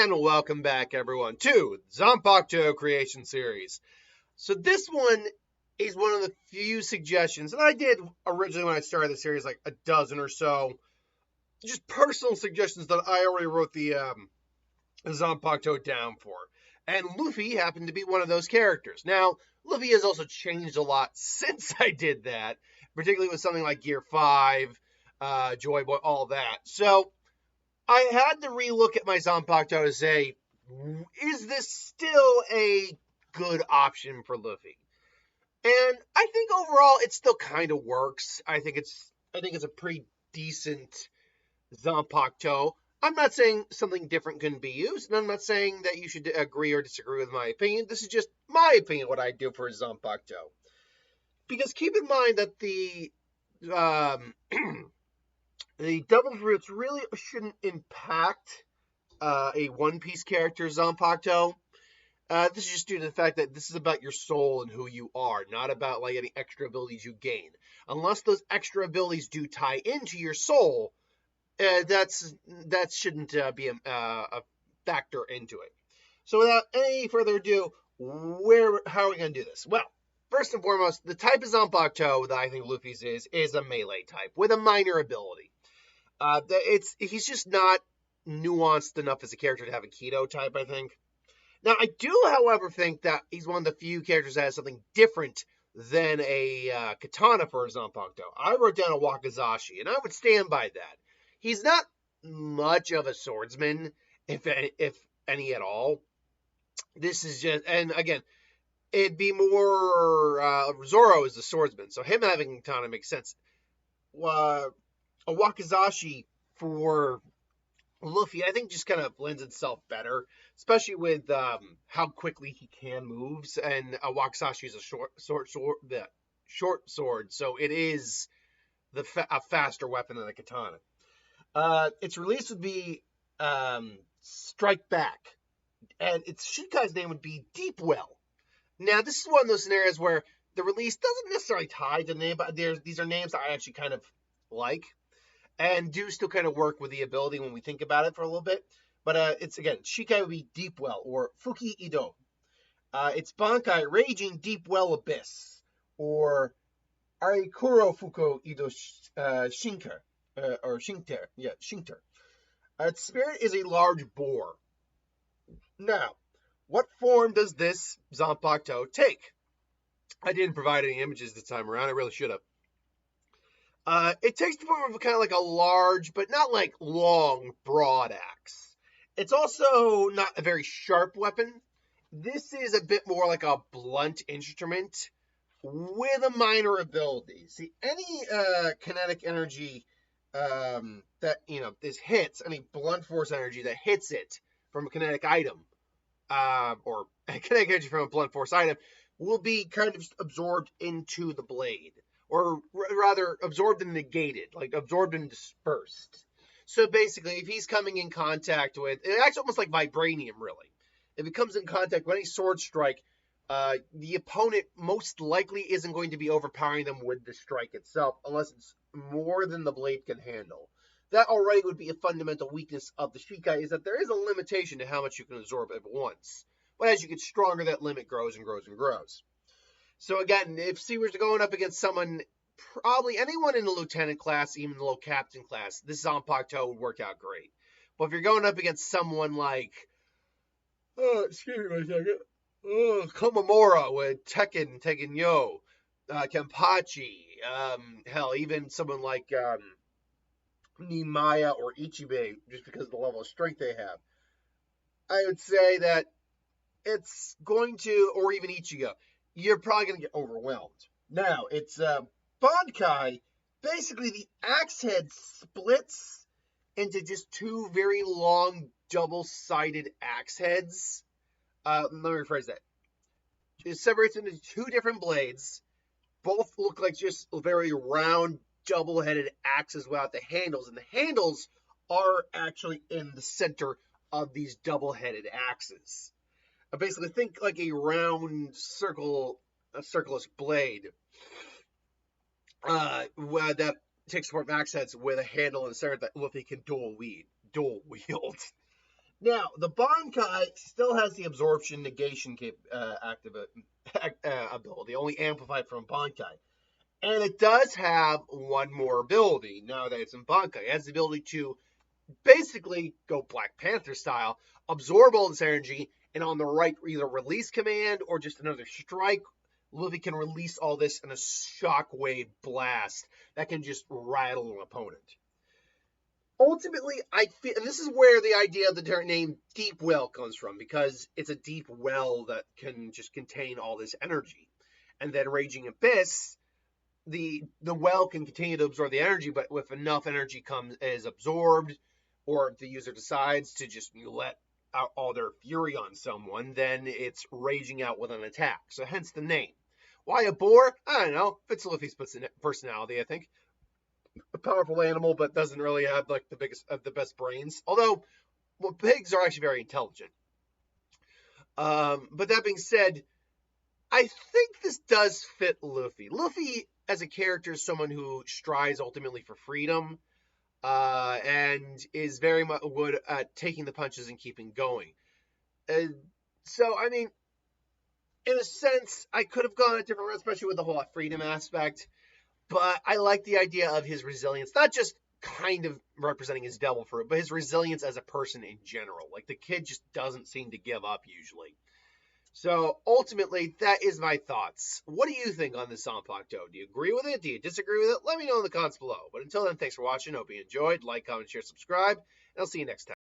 And welcome back, everyone, to Zanpakuto Creation Series. So this one is one of the few suggestions, and I did originally when I started the series like a dozen or so, just personal suggestions that I already wrote the Zanpakuto down for. And Luffy happened to be one of those characters. Now, Luffy has also changed a lot since I did that, particularly with something like Gear 5, Joy Boy, all that. So I had to relook at my Zanpakuto to say, is this still a good option for Luffy? And I think overall it still kind of works. I think it's a pretty decent Zanpakuto. I'm not saying something different couldn't be used, and I'm not saying that you should agree or disagree with my opinion. This is just my opinion, what I do for a Zanpakuto. Because keep in mind that the the double fruits really shouldn't impact a One Piece character, Zanpakuto. This is just due to the fact that this is about your soul and who you are, not about like any extra abilities you gain. Unless those extra abilities do tie into your soul, that shouldn't be a factor into it. So without any further ado, how are we going to do this? Well, first and foremost, the type of Zanpakuto that I think Luffy's is a melee type with a minor ability. He's just not nuanced enough as a character to have a Keto type, I think. Now, I do, however, think that he's one of the few characters that has something different than a katana for a Zanpakuto. I wrote down a Wakizashi, and I would stand by that. He's not much of a swordsman, if any at all. This is just, and again, it'd be more, Zoro is the swordsman, so him having a katana makes sense. A Wakizashi for Luffy, I think, just kind of lends itself better, especially with how quickly he can moves, and a Wakizashi is a short sword, so it is a faster weapon than a katana. Its release would be Strike Back, and its Shikai's name would be Deep Well. Now, this is one of those scenarios where the release doesn't necessarily tie to the name, but these are names that I actually kind of like, and do still kind of work with the ability when we think about it for a little bit. But it's, again, Shikai would be Deep Well, or Fuki Ido. It's Bankai, Raging Deep Well Abyss, or Aikuro Fuko Ido Shinker. Or Shinkter. Yeah, Shinkter. Its spirit is a large boar. Now, what form does this Zanpakuto take? I didn't provide any images this time around. I really should have. It takes the form of kind of like a large, but not like long, broad axe. It's also not a very sharp weapon. This is a bit more like a blunt instrument with a minor ability. See, any kinetic energy that, this hits, any blunt force energy that hits it from a kinetic item, or a kinetic energy from a blunt force item, will be kind of absorbed into the blade, or rather absorbed and negated, like absorbed and dispersed. So basically, if he's coming in contact with, it acts almost like vibranium, really. If it comes in contact with any sword strike, the opponent most likely isn't going to be overpowering them with the strike itself, unless it's more than the blade can handle. That already would be a fundamental weakness of the Shikai, is that there is a limitation to how much you can absorb at once. But as you get stronger, that limit grows and grows and grows. So again, if he was going up against someone, probably anyone in the lieutenant class, even the low captain class, this Zanpakuto would work out great. But if you're going up against someone like, excuse me a second, Komamura with Tekken Yo, Kenpachi, hell, even someone like Nimaya or Ichibei, just because of the level of strength they have, I would say that it's going to, or even Ichigo, you're probably going to get overwhelmed. Now, it's Bankai. Basically, the axe head splits into just two very long, double-sided axe heads. Let me rephrase that. It separates into two different blades. Both look like just very round, double-headed axes without the handles. And the handles are actually in the center of these double-headed axes. Basically, think like a round circulus blade that takes form axe heads with a handle in the center that Luffy can dual wield. Now, the Bankai still has the absorption negation ability, only amplified from Bankai. And it does have one more ability now that it's in Bankai. It has the ability to basically go Black Panther style, absorb all this energy, and on the right, either release command or just another strike. Luffy can release all this in a shockwave blast that can just rattle an opponent. Ultimately, I feel, and this is where the idea of the name Deep Well comes from, because it's a deep well that can just contain all this energy. And then Raging Abyss, the well can continue to absorb the energy, but if enough energy is absorbed, or the user decides to just let out all their fury on someone, then it's raging out with an attack. So hence the name. Why a boar? I don't know. Fits Luffy's personality, I think. A powerful animal, but doesn't really have like the best brains. Although, well, pigs are actually very intelligent. But that being said, I think this does fit Luffy. Luffy, as a character, is someone who strives ultimately for freedom, and is very much good at taking the punches and keeping going. So, I mean, in a sense, I could have gone a different route, especially with the whole freedom aspect. But I like the idea of his resilience, not just kind of representing his devil fruit, but his resilience as a person in general. Like, the kid just doesn't seem to give up usually. So ultimately, that is my thoughts. What do you think on this Zanpakuto? Do you agree with it? Do you disagree with it? Let me know in the comments below. But until then, thanks for watching. Hope you enjoyed. Like, comment, share, subscribe, and I'll see you next time.